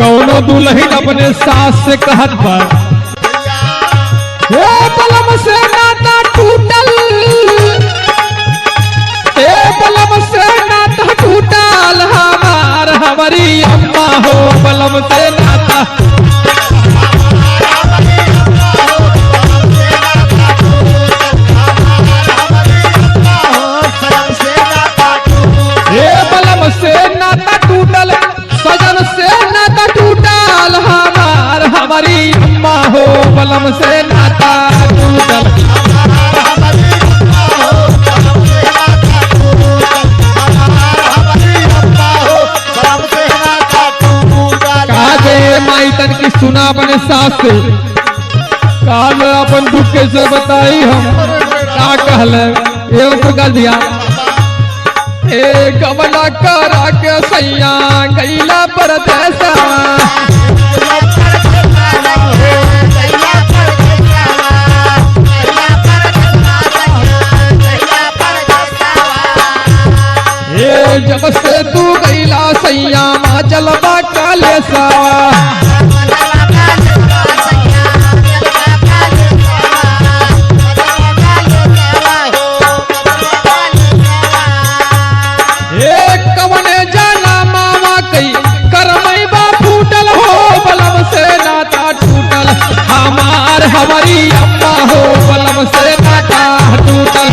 कौनो दुल्हन अपने सास से कहत पर हे बलम से नाता टूटल, हे बलम से नाता टूटल हमारी अम्मा हो बलम से नाता। हे बलम से नाता टूटल, सजन से नाता टूटल हमारी अम्मा हो बलम से नाता टूटल। माइटन की सुना अपने सास से काल अपन दुख कैसे बताई हम क्या कहल एवं प्रकार दिया ए कमला करा के सैया गैला परदेसा जब से तू गैला सैया माँ जलवा काले सावा कवने जाना मामा कई करमई बा फूटल हो बलम से नाता टूटल हमारी अम्मा हो बलम से नाता टूटल।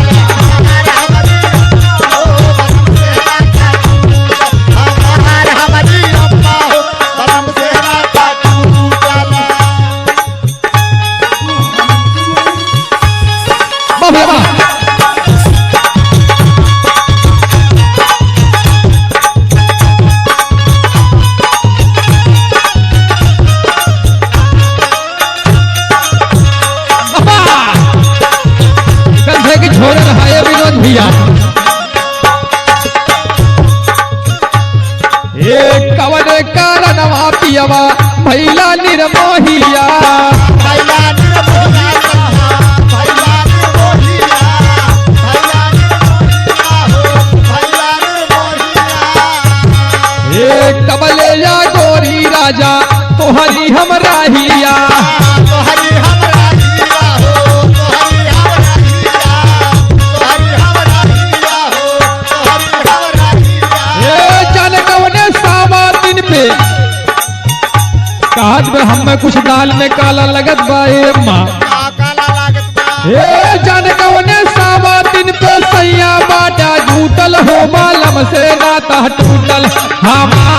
कवन कारणवा पियवा भैला निर्मोहिया कबले या गोरी राजा तोहरी हम राहिया काज में हमें कुछ दाल में काला लगत बाए माँ हे जन कवने सावा दिन पे सैया बाटा झूठल हो मालम से नाता टूटल हमारा